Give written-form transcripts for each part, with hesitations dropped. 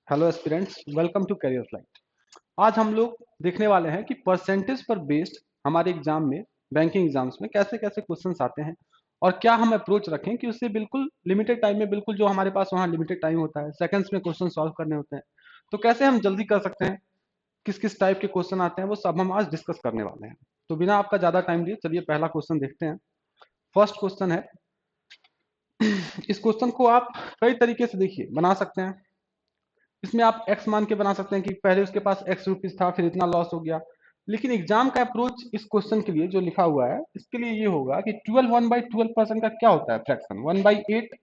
Hello aspirants, welcome to career flight. आज हम लोग देखने वाले हैं कि परसेंटेज पर बेस्ड हमारे एग्जाम में, बैंकिंग एग्जाम्स में कैसे कैसे क्वेश्चंस आते हैं और क्या हम अप्रोच रखें कि उससे बिल्कुल लिमिटेड टाइम में, बिल्कुल जो हमारे पास वहाँ लिमिटेड टाइम होता है, सेकंड्स में क्वेश्चन सॉल्व करने होते हैं, तो कैसे हम जल्दी कर सकते हैं, किस किस टाइप के क्वेश्चन आते हैं, वो सब हम आज डिस्कस करने वाले हैं। तो बिना आपका ज़्यादा टाइम लिए चलिए पहला क्वेश्चन देखते हैं। फर्स्ट क्वेश्चन है, इस क्वेश्चन को आप कई तरीके से देखिए बना सकते हैं। इसमें आप एक्स मान के बना सकते हैं कि पहले उसके पास एक्स रुपीज था, फिर इतना लॉस हो गया। लेकिन एग्जाम का अप्रोच इस क्वेश्चन के लिए जो लिखा हुआ है, इसके लिए ये होगा कि 12 1/12% का क्या होता है फ्रैक्शन, 1/8।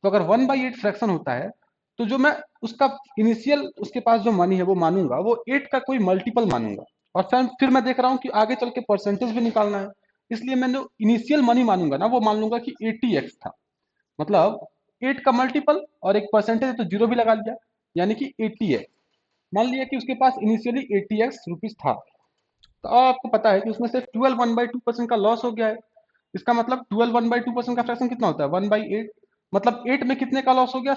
तो अगर 1/8 फ्रैक्शन होता है, तो जो मैं उसका इनिशियल उसके पास जो मनी है वो मानूंगा, वो 8 का कोई मल्टीपल मानूंगा। और फिर मैं देख रहा हूँ कि आगे चल के परसेंटेज भी निकालना है, इसलिए मैंने इनिशियल मनी मानूंगा ना, वो मान लूंगा कि 80x था। मतलब 8 का मल्टीपल और एक परसेंटेज है तो जीरो भी लगा लिया, यानी कि 80x। मान लिया कि उसके पास इनिशियली 80x रुपीज था, तो अब आपको पता है कि उसमें से 12 1/2% का लॉस हो गया है। इसका मतलब 12 1/2% का फ्रैक्शन कितना होता है, 1/8। मतलब 8 में कितने का लॉस हो गया,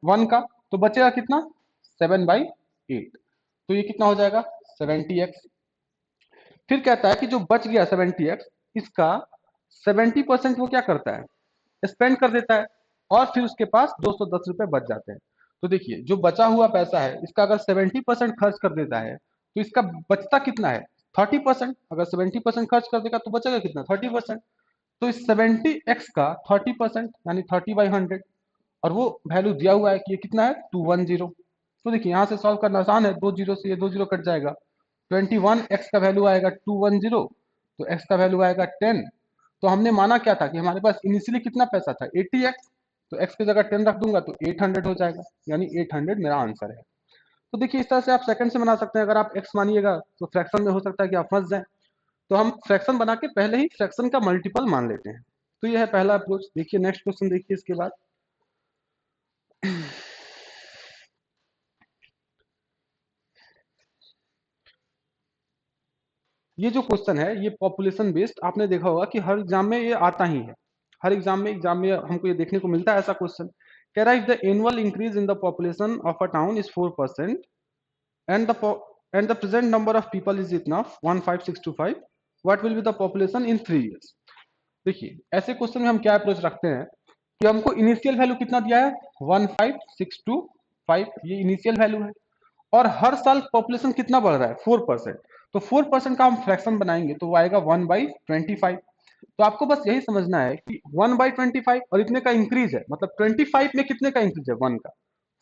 1 का। तो बचेगा कितना, 7/8। तो ये कितना हो जाएगा, 70x। फिर कहता है कि जो बच गया 70x, इसका 70% वो क्या करता है, स्पेंड कर देता है, और फिर उसके पास 210 रुपए बच जाते हैं। तो देखिए, जो बचा हुआ पैसा है इसका अगर 70% खर्च कर देता है, तो इसका बचता कितना है, 30%। अगर 70% खर्च कर देगा तो बचेगा कितना, 30%। तो इस 70x का 30% यानी 30/100, और वो वैल्यू दिया हुआ है कि ये कितना है, 210। तो देखिए यहाँ से सॉल्व करना आसान है, दो जीरो से ये दो जीरो कट जाएगा। 21x का वैल्यू आएगा 210, तो x का वैल्यू आएगा 10। तो हमने माना क्या था कि हमारे पास इनिशियली कितना पैसा था, 80x। तो x की जगह 10 रख दूंगा तो 800 हो जाएगा, यानी 800 मेरा आंसर है। तो देखिए इस तरह से आप सेकंड से बना सकते हैं। अगर आप x मानिएगा तो फ्रैक्शन में हो सकता है कि आप फंस जाएं, तो हम फ्रैक्शन बना के पहले ही फ्रैक्शन का मल्टीपल मान लेते हैं। तो यह है पहला अप्रोच। देखिए नेक्स्ट क्वेश्चन देखिए इसके बाद। ये जो क्वेश्चन है ये पॉपुलेशन बेस्ड, आपने देखा होगा कि हर एग्जाम में ये आता ही है। हर एग्जाम में हमको ये देखने को मिलता है ऐसा क्वेश्चन। कह रहा है if the annual increase in the population of a town is 4% and the present number of people is इतना 15625, what will be the population in 3 years। देखिए ऐसे क्वेश्चन में हम क्या अप्रोच रखते हैं कि हमको इनिशियल वैल्यू कितना दिया है, 15625, ये इनिशियल वैल्यू है। और हर साल पॉपुलेशन कितना बढ़ रहा है, 4%। तो 4% का हम फ्रैक्शन बनाएंगे तो वो आएगा 1/25। तो आपको बस यही समझना है कि 1/25 और इतने का इंक्रीज है, मतलब 25 में कितने का इंक्रीज है, 1 का।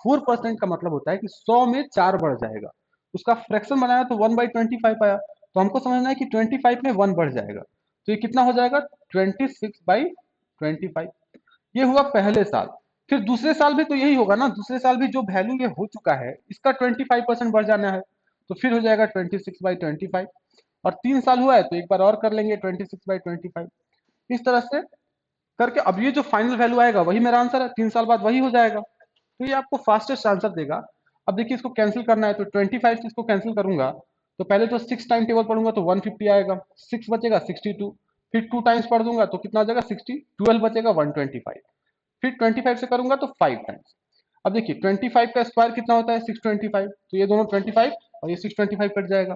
4% का मतलब होता है कि 100 में 4 बढ़ जाएगा। उसका फ्रैक्शन बनाया तो 1/25 आया, तो हमको समझना है कि 25 में 1 बढ़ जाएगा, तो ये कितना हो जाएगा, 26/25। ये हुआ पहले साल। फिर दूसरे साल भी तो यही होगा ना, दूसरे साल भी जो वैल्यू ये हो चुका है इसका 25% बढ़ जाना है, तो फिर हो जाएगा 26/25। और 3 साल हुआ है तो एक बार और कर लेंगे 26/25। इस तरह से करके अब ये जो फाइनल वैल्यू आएगा वही मेरा आंसर है, 3 साल बाद वही हो जाएगा। तो ये आपको फास्टेस्ट आंसर देगा। अब देखिए इसको कैंसिल करना है, तो 25 से इसको कैंसिल करूंगा तो पहले तो 6 टाइम टेबल पढ़ूंगा तो 150 आएगा, 6 बचेगा 62। फिर 2 टाइम्स पढ़ दूंगा तो कितना हो जाएगा, 60। 12 बचेगा 125। फिर 25 से करूंगा तो 5 टाइम्स। अब देखिए 25 का स्क्वायर कितना होता है, 625। तो ये दोनों 25 और ये 625 कट जाएगा।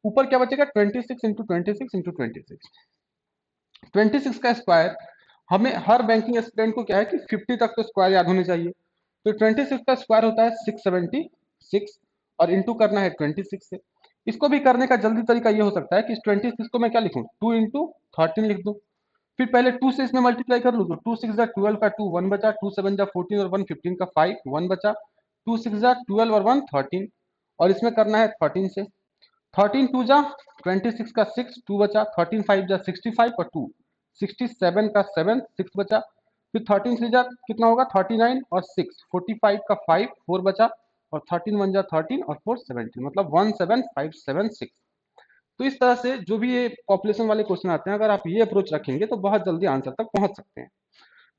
ऊपर क्या बचेगा, 26 × 26 × 26। 26 का स्क्वायर, हमें हर बैंकिंग स्टूडेंट को क्या है कि 50 तक तो स्क्वायर याद होने चाहिए। तो 26 का स्क्वायर होता है 676, और इंटू करना है 26 से। इसको भी करने का जल्दी तरीका ये हो सकता है कि इस 26 को मैं क्या लिखूं, 2 × 13 लिख दूं। फिर पहले 2 से इसमें मल्टीप्लाई कर लूँ तो 2 6 जा 12 का 2 1 बचा, 2 7 जा 14 और 1 15 का 5 1 बचा, 2 6 जा 12 और 1 13। और इसमें करना है 13 से। 13 2 जा 26 का 6 2 बचा, 13 5 जा 65 और 2 67 का 7 6 बचा। फिर 13 3 जा कितना होगा, 39 और 6 45 का 5 4 बचा, और 13 1 जा 13 और 4 17, मतलब 17576। तो इस तरह से जो भी ये पॉपुलेशन वाले क्वेश्चन आते हैं, अगर आप ये अप्रोच रखेंगे तो बहुत जल्दी आंसर तक पहुंच सकते हैं।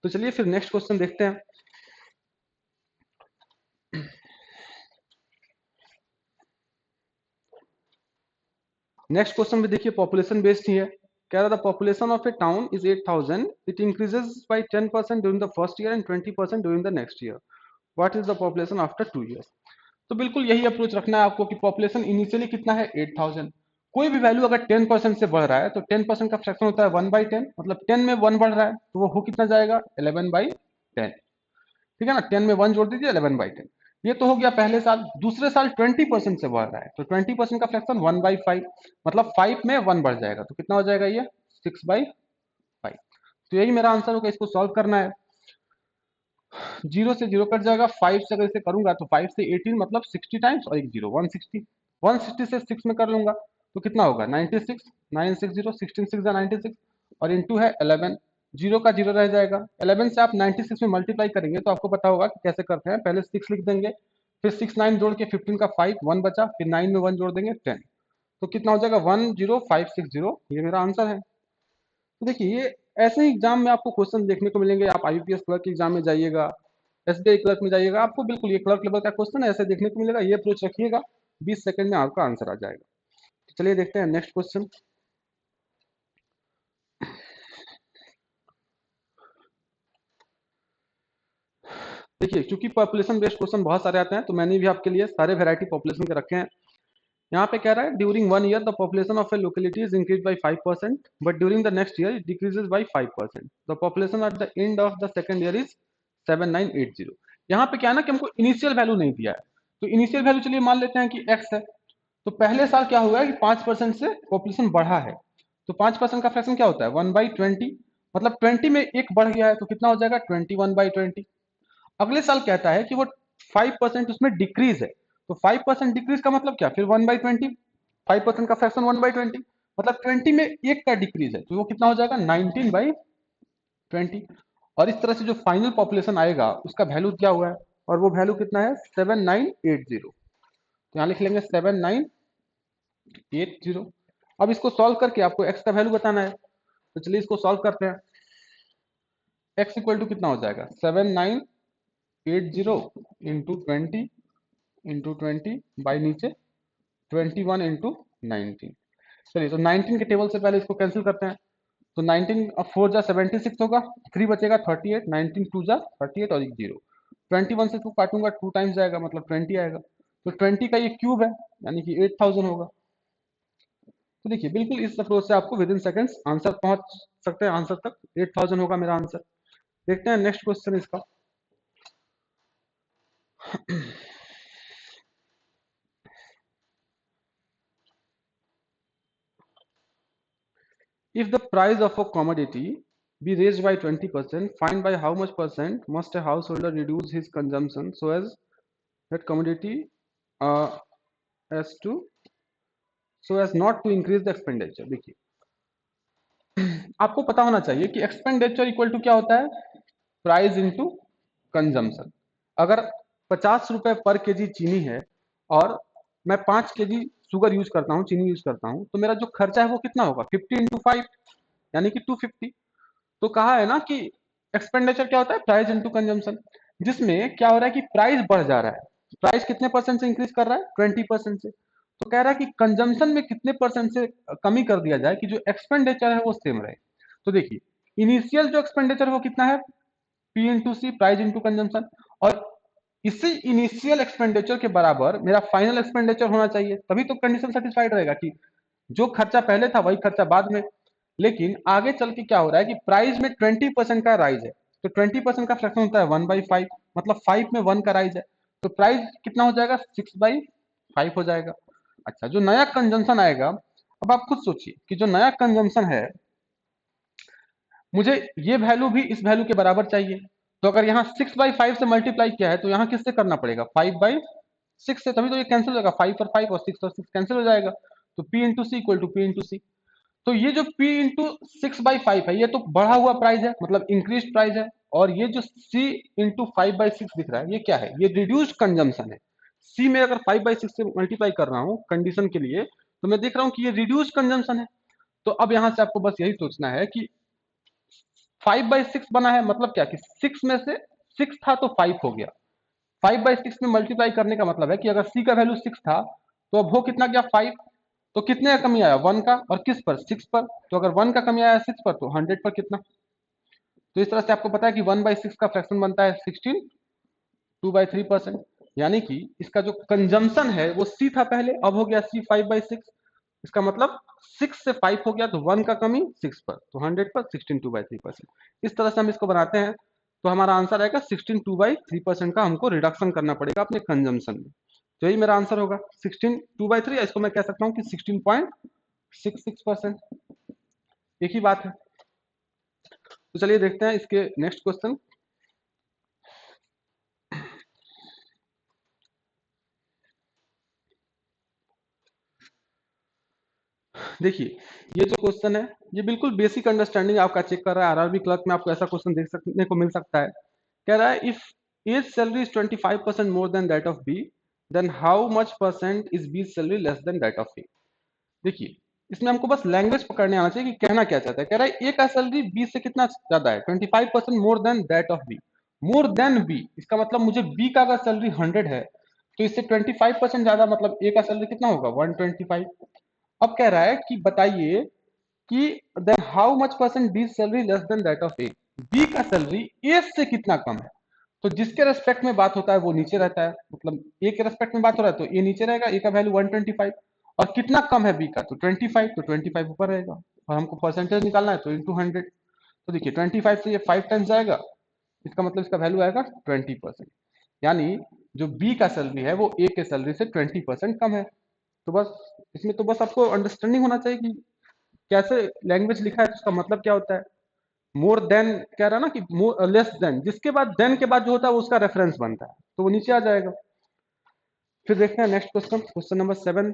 तो चलिए फिर नेक्स्ट क्वेश्चन देखते हैं। नेक्स्ट क्वेश्चन भी देखिए पॉपुलेशन बेस्ड ही है। कह रहा था population of A town is 8000, it increases by 10% during the first year and 20% during the next year, what is the population after 2 years। तो बिल्कुल यही अप्रोच रखना है आपको कि पॉपुलेशन इनिशियली कितना है 8000, कोई भी वैल्यू अगर 10% से बढ़ रहा है तो 10% का फ्रैक्शन होता है 1/10, मतलब 10 में 1 बढ़ रहा है तो वो हो कितना जाएगा 11/10। ठीक है ना, 10 में 1 जोड़ दीजिए 11/10। ये तो हो गया पहले साल। दूसरे साल 20% से बढ़ रहा है तो 20% का फ्रैक्शन 1/5, मतलब 5 में 1 बढ़ जाएगा तो कितना हो जाएगा ये 6/5। तो यही मेरा आंसर होगा, इसको सॉल्व करना है। 0 से 0 कट जाएगा, 5 से अगर इसे करूंगा तो 5 से 18 मतलब 60 टाइम्स और एक जीरो 160, 160 से 6 में कर लूंगा तो कितना होगा 96, 960, 16 6 96 और इंटू है 11, जीरो का जीरो रह जाएगा। 11 से आप 96 में मल्टीप्लाई करेंगे तो आपको पता होगा कि कैसे करते हैं। पहले 6 लिख देंगे, फिर 6 9 जोड़ के 15 का 5 1 बचा, फिर 9 में 1 जोड़ देंगे 10, तो कितना हो जाएगा 10560। ये मेरा आंसर है। तो देखिए ये ऐसे ही एग्जाम में आपको क्वेश्चन देखने को मिलेंगे। आप आईपीएस क्लर्क के एग्जाम में जाइएगा, एसबीआई क्लर्क में जाइएगा, आपको बिल्कुल ये क्लर्क लेवल का क्वेश्चन ऐसे देखने को मिलेगा। ये अप्रोच रखिएगा, 20 सेकंड में आपका आंसर आ जाएगा। तो चलिए देखते हैं नेक्स्ट क्वेश्चन। देखिए चूंकि पॉपुलेशन बेस्ड क्वेश्चन बहुत सारे आते हैं तो मैंने भी आपके लिए सारे वैरायटी पॉपुलेशन के रखे हैं। यहाँ पे कह रहा है during 1 year the population of A locality is increase by 5%, but during the next year it decreases by 5%। The population at the end of the second year is 7980। यहाँ पे क्या है ना कि हमको इनिशियल वैल्यू नहीं दिया है, तो इनिशियल वैल्यू चलिए मान लेते हैं कि एक्स है। तो पहले साल क्या हुआ है कि 5% से पॉपुलेशन बढ़ा है, तो 5% का फ्रैक्शन क्या होता है 1/20, मतलब 20 में एक बढ़ गया है तो कितना हो जाएगा 21/20। अगले साल कहता है कि वो 5% उसमें डिक्रीज है, तो 5% डिक्रीज का मतलब क्या, फिर 1/20, 5% का फ्रैक्शन 1/20, मतलब 20 में एक का डिक्रीज है तो वो कितना हो जाएगा 19/20। और इस तरह से जो फाइनल पॉपुलेशन आएगा उसका वैल्यू क्या हुआ है, और वो वैल्यू कितना है 7980। तो यहाँ लिख लेंगे 7980। अब इसको सॉल्व करके आपको एक्स का वैल्यू बताना है, तो चलिए इसको सॉल्व करते हैं। एक्स इक्वल टू कितना हो जाएगा 7980 इंटू 20 बाई नीचे 21 इंटू 19। चलिए तो 19 के टेबल से पहले इसको कैंसिल करते हैं। तो 19 अब 4 जा 76 होगा, 3 बचेगा 38, 19 2 जा 38 और एक जीरो। 21 से इसको काटूंगा 2 टाइम्स जाएगा मतलब 20 आएगा, तो 20 का ये क्यूब है यानी कि 8000 होगा। तो देखिए बिल्कुल इस अप्रोच से आपको विद इन सेकेंड्स आंसर पहुंच सकते हैं, आंसर तक 8000 होगा मेरा आंसर। देखते हैं नेक्स्ट क्वेश्चन इसका। If the price of a commodity be raised by 20%, find by how much percent must a householder reduce his consumption so as that commodity uh, as to so as not to increase the expenditure। देखिए आपको पता होना चाहिए कि expenditure equal to क्या होता है price into consumption. अगर 50 रुपए पर केजी चीनी है और मैं 5 केजी शुगर यूज करता हूँ, चीनी यूज करता हूँ, तो मेरा जो खर्चा है वो कितना होगा 50 × 5 यानी कि 250। तो कहा है ना कि एक्सपेंडिचर क्या होता है प्राइस इनटू कंजम्पशन, जिसमें क्या हो रहा है कि प्राइस बढ़ जा रहा है। प्राइस कितने परसेंट से इंक्रीज कर रहा है 20% से। तो कह रहा है कि कंजम्पशन में कितने परसेंट से कमी कर दिया जाए कि जो एक्सपेंडिचर है वो सेम रहे। तो देखिए इनिशियल जो एक्सपेंडिचर है वो कितना है पी इंटू सी प्राइस इंटू कंजम्पशन, और इसी इनिशियल एक्सपेंडिचर के बराबर मेरा फाइनल एक्सपेंडिचर होना चाहिए, तभी तो कंडीशन सेटिस्फाइड रहेगा कि जो खर्चा पहले था वही खर्चा बाद में। लेकिन आगे चल के क्या हो रहा है कि प्राइस में 20% का राइज है, तो 20% का फ्रैक्शन होता है 1/5, मतलब 5 में 1 का राइज है, तो प्राइस कितना हो जाएगा 6/5 हो जाएगा। अच्छा जो नया कंजम्पशन आएगा, अब आप खुद सोचिए कि जो नया कंजम्पशन है मुझे ये वैल्यू भी इस वैल्यू के बराबर चाहिए। तो अगर यहाँ 6/5 से मल्टीप्लाई किया है तो यहाँ किससे करना पड़ेगा 5/6 से, तभी तो ये कैंसिल हो जाएगा 5 और 5 और 6 कैंसिल हो जाएगा। तो P into C equal to P into C. तो ये जो P इंटू 6/5 है ये तो बढ़ा हुआ प्राइस है मतलब इंक्रीज प्राइस है, और ये जो C इंटू 5/6 दिख रहा है ये क्या है ये रिड्यूस्ड कंजम्पशन है। C में अगर 5/6 से मल्टीप्लाई कर रहा हूँ कंडीशन के लिए तो मैं देख रहा हूँ कि ये रिड्यूस्ड कंजम्पशन है। तो अब यहाँ से आपको बस यही सोचना है कि 5/6 बना है मतलब क्या कि 6 में से 6 था तो 5 हो गया। 5/6 में मल्टीप्लाई करने का मतलब है कि अगर सी का वैल्यू 6 था तो अब हो कितना गया 5। तो कितने का कमी आया 1 का, और किस पर 6 पर। तो अगर 1 का कमी आया 6 पर तो 100 पर कितना। तो इस तरह से आपको पता है कि 1/6 का फ्रैक्शन बनता है 16, 2/3%। यानी कि इसका जो कंजम्पशन है वो सी था पहले, अब हो गया सी 5/6। इसका मतलब 6 से 5 हो गया तो 1 का कमी 6 पर, तो 100 पर 16 2/3%। इस तरह से हम इसको बनाते हैं तो हमारा आंसर आएगा 16 2/3% का हमको रिडक्शन करना पड़ेगा अपने कंजम्पशन में। तो यही मेरा आंसर होगा 16 2/3, इसको मैं कह सकता हूँ कि 16.66%। एक ही बात है। तो चलिए देखते हैं इसके नेक्स्ट क्वेश्चन। देखिए ये जो क्वेश्चन है ये बिल्कुल बेसिक अंडरस्टैंडिंग आपका चेक कर रहा है। आरआरबी क्लर्क में आपको ऐसा क्वेश्चन देख सकने को मिल सकता है। कह रहा है if A's salary is 25% more than that of B, then how much percent is B salary less than that of A. देखिए इसमें हमको बस लैंग्वेज पकड़ने आना चाहिए कि कहना क्या चाहता है। कह रहा है ए का सैलरी बी से कितना ज्यादा है, 25% more than that of B. More than B इसका मतलब मुझे बी का अगर सैलरी 100 है तो इससे 25% ज्यादा, मतलब ए का सैलरी कितना होगा 125। अब कह रहा है कि बताइए कि then how much percent B salary less than that of A, B का सैलरी ए से कितना कम है। तो जिसके रेस्पेक्ट में बात होता है वो नीचे रहता है, मतलब ए के रेस्पेक्ट में बात हो रहा है तो ए नीचे रहेगा, ए का वैल्यू 125। और कितना कम है बी का, तो 25, तो 25 ऊपर रहेगा। और हमको परसेंटेज निकालना है तो इंटू 100। तो देखिए 25 से ये 5 टाइम्स जाएगा, इसका मतलब इसका वैल्यू आएगा 20%। यानी जो बी का सैलरी है वो ए के सैलरी से 20% कम है। तो बस इसमें तो बस आपको अंडरस्टैंडिंग होना चाहिए कि कैसे लैंग्वेज लिखा है तो उसका मतलब क्या होता है। मोर देन कह रहा है ना कि मोर लेस देन, जिसके बाद देन के बाद जो होता है वो उसका रेफरेंस बनता है, तो वो नीचे आ जाएगा। फिर देखते हैं नेक्स्ट क्वेश्चन, क्वेश्चन नंबर 7।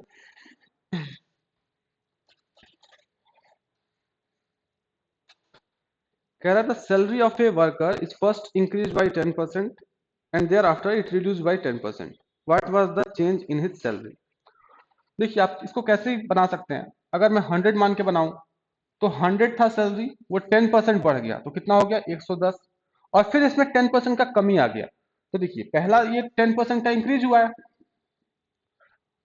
कह रहा था salary of a worker is first increase by 10% and thereafter it reduce by 10%। What was the change in his salary. देखिए आप इसको कैसे बना सकते हैं, अगर मैं 100 मान के बनाऊं तो 100 था सैलरी, वो 10% बढ़ गया तो कितना हो गया 110। और फिर इसमें 10% का कमी आ गया, तो देखिए पहला ये 10% का इंक्रीज हुआ है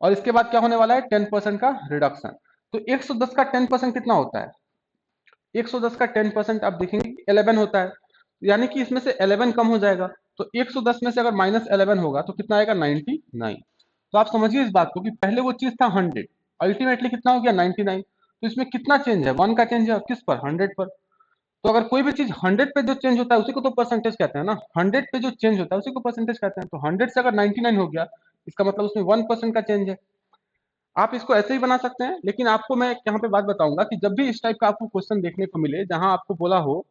और इसके बाद क्या होने वाला है 10% का रिडक्शन। तो 110 का 10% कितना होता है, 110 का 10% आप देखेंगे 11 होता है, यानी कि इसमें से 11 कम हो जाएगा। तो 110 में से अगर -11 होगा तो कितना आएगा 99। तो आप समझिए इस बात को कि पहले वो चीज था 100, अल्टीमेटली कितना हो गया 99। तो इसमें कितना चेंज है, 1 का चेंज है, किस पर 100 पर। तो अगर कोई भी चीज 100 पे जो चेंज होता है उसी को तो परसेंटेज कहते हैं ना, 100 पे जो चेंज होता है उसी को परसेंटेज कहते हैं। तो 100 से अगर 99 हो गया इसका मतलब उसमें 1% का चेंज है। आप इसको ऐसे ही बना सकते हैं, लेकिन आपको मैं यहाँ पे बात बताऊंगा कि जब भी इस टाइप का आपको क्वेश्चन देखने को मिले जहां आपको बोला हो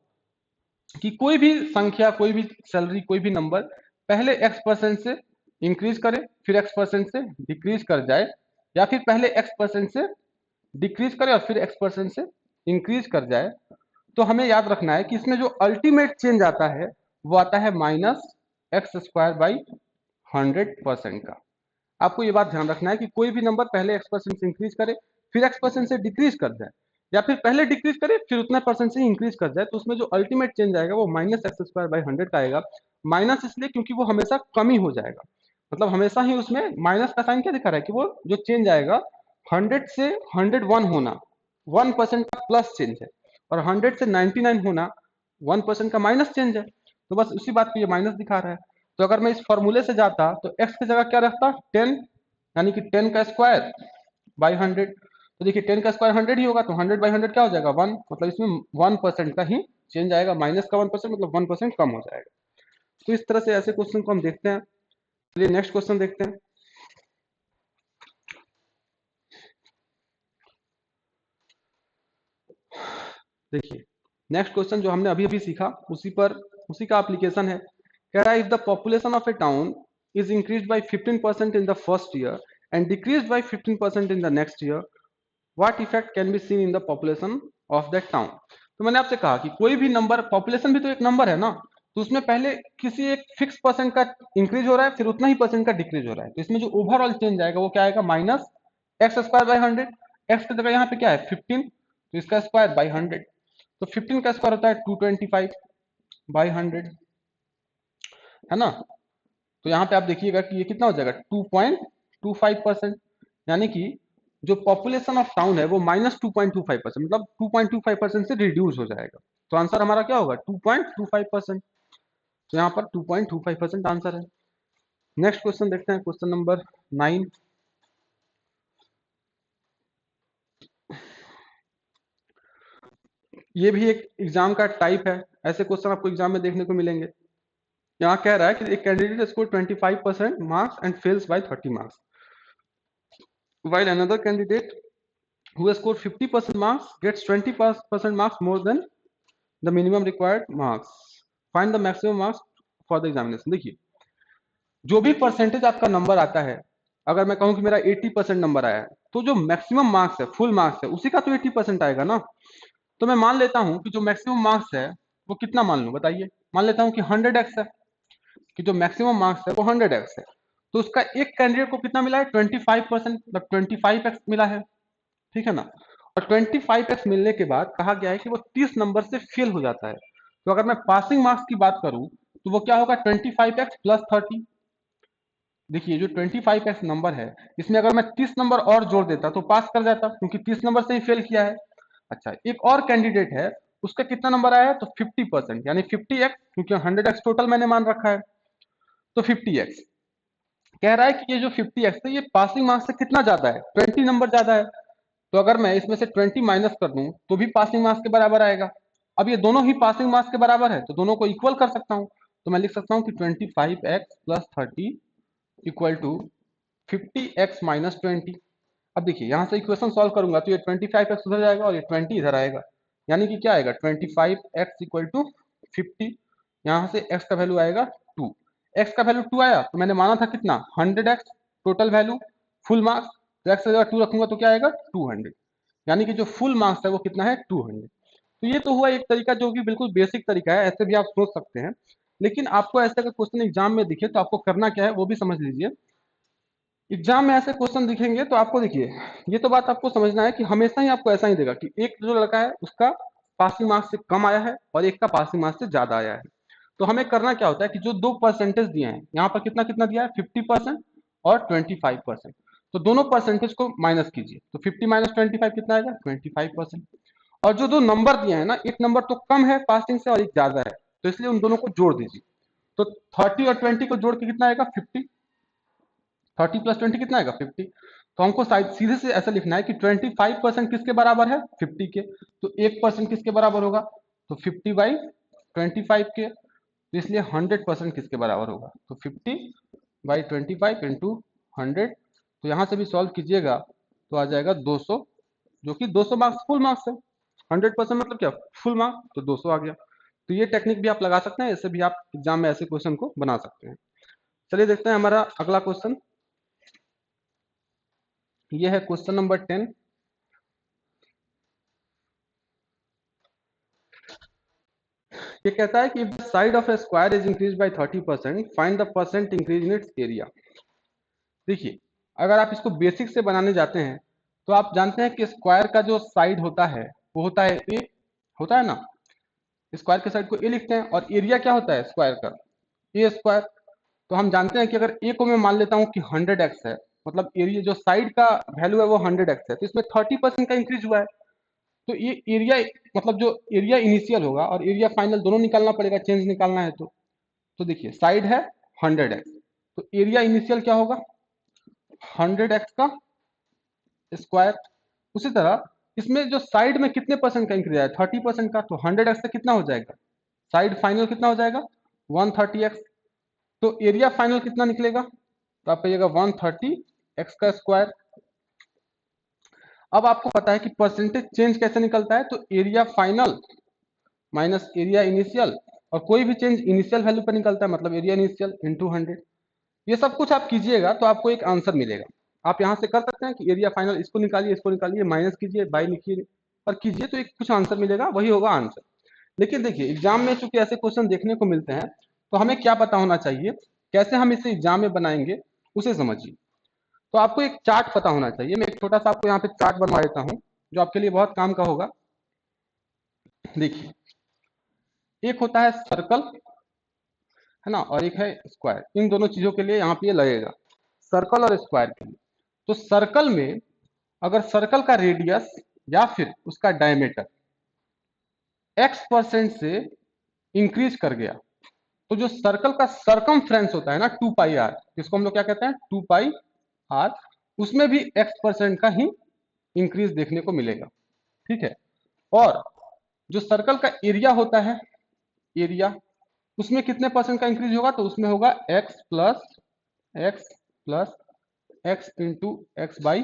कि कोई भी संख्या, कोई भी सैलरी, कोई भी नंबर पहले x% से इंक्रीज करे फिर x% से डिक्रीज कर जाए, या फिर पहले x% से डिक्रीज करे और फिर x% से इंक्रीज कर जाए, तो हमें याद रखना है कि इसमें जो अल्टीमेट चेंज आता है वो आता है -x² बाई 100% का। आपको ये बात ध्यान रखना है कि कोई भी नंबर पहले x% से इंक्रीज करे फिर x% से डिक्रीज कर जाए, या फिर पहले डिक्रीज करे फिर उतना परसेंट से इंक्रीज कर जाए, तो उसमें जो अल्टीमेट चेंज आएगा वो -x² बाई 100 का आएगा। माइनस इसलिए क्योंकि वो हमेशा कमी हो जाएगा, मतलब हमेशा ही उसमें माइनस का साइन क्या दिखा रहा है कि वो जो चेंज आएगा 100 से 101 होना 1% का प्लस चेंज है, और 100 से 99 होना 1% का माइनस चेंज है। तो बस उसी बात को ये माइनस दिखा रहा है। तो अगर मैं इस फॉर्मूले से जाता तो x की जगह क्या रखता 10, यानी कि 10 का स्क्वायर बाई 100। तो देखिए 10 का स्क्वायर 100 ही होगा, तो 100/100 क्या हो जाएगा 1, मतलब इसमें 1% का ही चेंज आएगा, माइनस का 1% मतलब 1% कम हो जाएगा। तो इस तरह से ऐसे क्वेश्चन को हम देखते हैं। चलिए नेक्स्ट क्वेश्चन देखते हैं। देखिए नेक्स्ट क्वेश्चन जो हमने अभी अभी सीखा उसी का एप्लीकेशन है। कह रहा है if the population of A town is increase by 15% in the first year and decrease by 15% in the next year, what effect can be seen in the population of that town. तो मैंने आपसे कहा कि कोई भी number, population भी तो एक नंबर है ना, तो उसमें पहले किसी एक फिक्स परसेंट का इंक्रीज हो रहा है फिर उतना ही परसेंट का डिक्रीज हो रहा है, तो इसमें जो ओवरऑल चेंज आएगा वो क्या आएगा -x² बाई 100। एक्स की जगह यहाँ पे क्या है 15, तो इसका स्क्वायर बाई 100, तो 15 का स्क्वायर होता है 225/100, है ना। तो यहाँ पे आप देखिएगा कि ये कितना हो जाएगा 2.25%, यानी कि जो पॉपुलेशन ऑफ टाउन है वो -2.25%, मतलब 2.25% से रिड्यूस हो जाएगा। तो आंसर हमारा क्या होगा 2.25%। तो यहाँ पर 2.25% आंसर है। नेक्स्ट क्वेश्चन देखते हैं, क्वेश्चन नंबर 9। ये भी एक एग्जाम का टाइप है, ऐसे क्वेश्चन आपको एग्जाम में देखने को मिलेंगे। यहाँ कह रहा है कि एक candidate score 25% marks and fails by 30 marks, while another candidate who has scored 50% marks gets 20% marks more than the minimum required marks. Find the maximum marks for the examination. देखिए, जो भी परसेंटेज आपका नंबर आता है, अगर मैं कहूं कि मेरा 80% नंबर आया है, तो जो मैक्सिमम मार्क्स है, फुल मार्क्स है, उसी का तो 80% आएगा ना। तो मैं मान लेता हूं कि जो मैक्सिमम मार्क्स है वो कितना मान लूं, बताइए। मान लेता हूं कि 100x है, कि जो मैक्सिमम मार्क्स है वो 100x है। तो उसका एक कैंडिडेट को कितना मिला है, 25%, मतलब 25x मिला है, ठीक है ना। और 25x मिलने के बाद कहा गया है कि वो 30 नंबर से फेल हो जाता है। तो अगर मैं पासिंग मार्क्स की बात करूं तो वो क्या होगा, 25x प्लस 30। देखिए, जो 25x नंबर है, इसमें अगर मैं 30 नंबर और जोड़ देता तो पास कर जाता, क्योंकि 30 नंबर से ही फेल किया है। अच्छा, एक और कैंडिडेट है, उसका कितना नंबर आया है, तो 50%, यानी 50x, क्योंकि 100x टोटल मैंने मान रखा है, तो 50x। कह रहा है कि ये जो 50x है, ये पासिंग मार्क्स से कितना ज्यादा है, 20 नंबर ज्यादा है। तो अगर मैं इसमें से 20 माइनस कर दूं तो भी पासिंग मार्क्स के बराबर आएगा। अब ये दोनों ही पासिंग मार्क्स के बराबर है, तो दोनों को इक्वल कर सकता हूं। तो मैं लिख सकता हूं कि 25x plus 30 equal to 50x minus 20। अब देखिए, यहां से इक्वेशन सॉल्व करूंगा तो ये 25x उधर जाएगा और ये 20 इधर आएगा, यानी कि क्या आएगा, 25x इक्वल टू 50। यहां से x का वैल्यू आएगा 2। x का वैल्यू 2 आया तो मैंने माना था कितना, 100x total value, full marks. तो x की जगह 2 रखूंगा तो क्या आएगा, 200, यानी कि जो फुल मार्क्स है वो कितना है, 200। तो ये तो हुआ एक तरीका जो कि बिल्कुल बेसिक तरीका है, ऐसे भी आप सोच सकते हैं। लेकिन आपको ऐसे अगर क्वेश्चन एग्जाम में दिखे तो आपको करना क्या है वो भी समझ लीजिए। एग्जाम में ऐसे क्वेश्चन दिखेंगे तो आपको देखिए, ये तो बात आपको समझना है कि हमेशा ही आपको ऐसा ही देगा कि एक जो लड़का है उसका पासिंग मार्क्स से कम आया है और एक का पासिंग मार्क्स से ज्यादा आया है। तो हमें करना क्या होता है कि जो दो परसेंटेज दिए हैं, यहाँ पर कितना कितना दिया है, 50% और 25%। तो दोनों परसेंटेज को माइनस कीजिए, तो 50 माइनस 25 कितना आएगा, 25%। और जो दो नंबर दिए हैं ना, एक नंबर तो कम है पासिंग से और एक ज्यादा है, तो इसलिए उन दोनों को जोड़ दीजिए। तो 30 और 20 को जोड़ के कितना आएगा, 50। 30 प्लस 20 कितना आएगा, 50। तो हमको सीधे से ऐसा लिखना है कि 25% किसके बराबर है, 50 के। तो 1% किसके बराबर होगा, तो 50/25 के। तो इसलिए 100% किसके बराबर होगा, तो 50/25 इंटू 100। तो यहाँ से भी सॉल्व कीजिएगा तो आ जाएगा 200, जो कि 200 मार्क्स फुल मार्क्स है। 100% मतलब क्या, फुल मार्क्स, तो 200 आ गया। तो ये टेक्निक भी आप लगा सकते हैं, इससे भी आप एग्जाम में ऐसे क्वेश्चन को बना सकते हैं। चलिए देखते हैं हमारा अगला क्वेश्चन। ये है क्वेश्चन नंबर 10। ये कहता है कि if the side of A square is increase by 30%, find the percent increase in its area. देखिए, अगर आप इसको बेसिक से बनाने जाते हैं तो आप जानते हैं कि स्क्वायर का जो साइड होता है वो होता है ए, होता है ना। स्क्वायर के साइड को ए लिखते हैं, और एरिया क्या होता है स्क्वायर का, ए स्क्वायर। तो हम जानते हैं कि अगर ए को मैं मान लेता हूं कि 100x है, मतलब एरिया जो साइड का वैल्यू है वो 100x है, तो इसमें 30% का इंक्रीज हुआ है। तो ये एरिया, मतलब जो एरिया इनिशियल होगा और एरिया फाइनल दोनों निकालना पड़ेगा, चेंज निकालना है तो देखिए, साइड है 100x, तो एरिया इनिशियल क्या होगा, 100x का स्क्वायर। उसी तरह इसमें जो साइड में कितने परसेंट का इंक्रीज आया, 30% का, तो 100x से कितना हो जाएगा, साइड फाइनल कितना हो जाएगा, 130x। तो एरिया फाइनल कितना निकलेगा, तो आप कहिएगा 130x का स्क्वायर। अब आपको पता है कि परसेंटेज चेंज कैसे निकलता है, तो area final minus area initial, और कोई भी चेंज इनिशियल वैल्यू पर निकलता है, मतलब एरिया इनिशियल इंटू 100। ये सब कुछ आप कीजिएगा तो आपको एक आंसर मिलेगा। आप यहाँ से कर सकते हैं कि एरिया फाइनल, इसको निकालिए, माइनस कीजिए, बाई लिखिए और कीजिए, तो एक कुछ आंसर मिलेगा, वही होगा आंसर। लेकिन देखिए, एग्जाम में चूंकि ऐसे क्वेश्चन देखने को मिलते हैं तो हमें क्या पता होना चाहिए, कैसे हम इसे एग्जाम में बनाएंगे उसे समझिए। तो आपको एक चार्ट पता होना चाहिए। मैं एक छोटा सा आपको यहाँ पे चार्ट बनवा देता हूँ जो आपके लिए बहुत काम का होगा। देखिए, एक होता है सर्कल, है ना, और एक है स्क्वायर। इन दोनों चीजों के लिए यहाँ पे ये लगेगा, सर्कल और स्क्वायर के लिए। तो सर्कल में अगर सर्कल का रेडियस या फिर उसका डायमीटर x% से इंक्रीज कर गया, तो जो सर्कल का सरकमफ्रेंस होता है ना 2 पाई आर, जिसको हम लोग क्या कहते हैं 2 पाई आर, उसमें भी x% का ही इंक्रीज देखने को मिलेगा। ठीक है, और जो सर्कल का एरिया होता है, एरिया, उसमें कितने परसेंट का इंक्रीज होगा, तो उसमें होगा x प्लस x बाई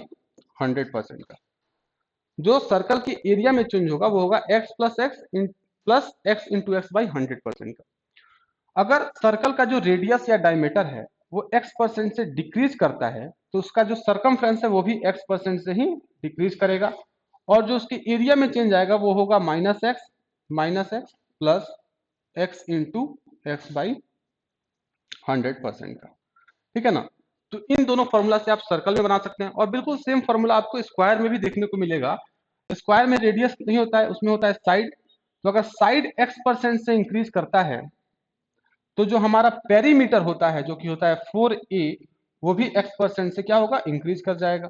100% का। जो सर्कल के एरिया में चेंज होगा वो होगा x इंटू एक्स बाई 100% का। अगर सर्कल का जो रेडियस या डायमीटर है वो x% से डिक्रीज करता है, तो उसका जो सरकमफ्रेंस है वो भी x% से ही डिक्रीज करेगा, और जो उसके एरिया में चेंज आएगा वो होगा minus x plus x into x by 100% का। ठीक है ना, तो इन दोनों फॉर्मूला से आप सर्कल में बना सकते हैं, और बिल्कुल सेम फॉर्मूला आपको स्क्वायर में भी देखने को मिलेगा। स्क्वायर में रेडियस नहीं होता है, उसमें होता है साइड। तो अगर साइड x% से इंक्रीज करता है, तो जो हमारा पेरीमीटर होता है जो कि होता है 4a, वो भी x% से क्या होगा, इंक्रीज कर जाएगा।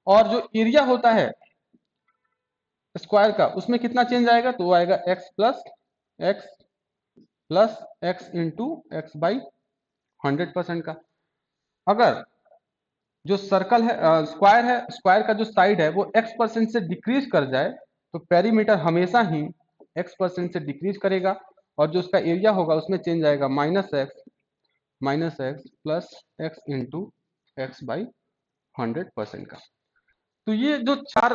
और जो एरिया होता है स्क्वायर का, उसमें कितना चेंज आएगा, तो वो आएगा x इंटू एक्स बाई 100% का। अगर जो सर्कल है स्क्वायर है, स्क्वायर का जो साइड है वो x% से डिक्रीज कर जाए, तो पेरीमीटर हमेशा ही x% से डिक्रीज करेगा, और जो उसका एरिया होगा उसमें चेंज आएगा minus x plus x into x by 100% का। तो ये जो 4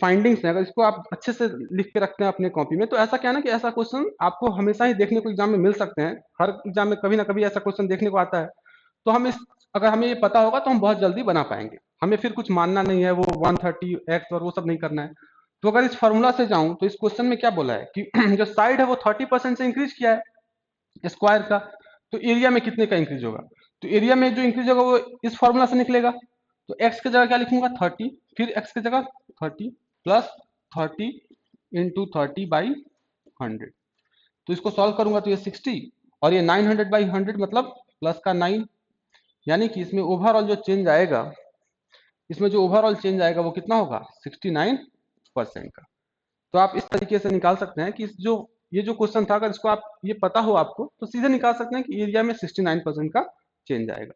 फाइंडिंग्स हैं, अगर इसको आप अच्छे से लिख के रखते हैं अपने कॉपी में, तो ऐसा क्या है ना कि ऐसा क्वेश्चन आपको हमेशा ही देखने को एग्जाम में मिल सकते हैं। हर एग्जाम में कभी ना कभी ऐसा क्वेश्चन देखने को आता है। तो हम इस अगर हमें ये पता होगा तो हम बहुत जल्दी बना पाएंगे। हमें फिर कुछ मानना नहीं है, वो 130x और वो सब नहीं करना है। तो अगर इस फॉर्मूला से जाऊं तो इस क्वेश्चन में क्या बोला है कि जो साइड है वो 30% से इंक्रीज किया है स्क्वायर का, तो एरिया में कितने का इंक्रीज होगा, तो एरिया में जो इंक्रीज होगा वो इस फॉर्मूला से निकलेगा। तो x की जगह क्या लिखूंगा 30, फिर x की जगह 30 प्लस 30 इंटू 30 बाई 100। तो इसको सॉल्व करूंगा तो ये 60, और ये 900 बाई 100 मतलब प्लस का 9, यानी कि इसमें ओवरऑल जो चेंज आएगा, इसमें जो ओवरऑल चेंज आएगा वो कितना होगा 69% का। तो आप इस तरीके से निकाल सकते हैं कि ये जो क्वेश्चन था, अगर इसको आप ये पता हो आपको, तो सीधे निकाल सकते हैं कि एरिया में 69% का चेंज आएगा।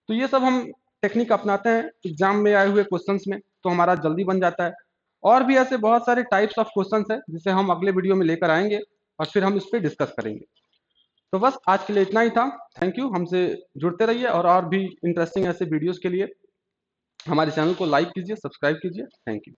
तो ये सब हम टेक्निक अपनाते हैं एग्जाम में आए हुए क्वेश्चंस में, तो हमारा जल्दी बन जाता है। और भी ऐसे बहुत सारे टाइप्स ऑफ क्वेश्चंस हैं जिसे हम अगले वीडियो में लेकर आएंगे, और फिर हम इस पर डिस्कस करेंगे। तो बस आज के लिए इतना ही था। थैंक यू, हमसे जुड़ते रहिए, और भी इंटरेस्टिंग ऐसे वीडियोस के लिए हमारे चैनल को लाइक कीजिए, सब्सक्राइब कीजिए। Thank you.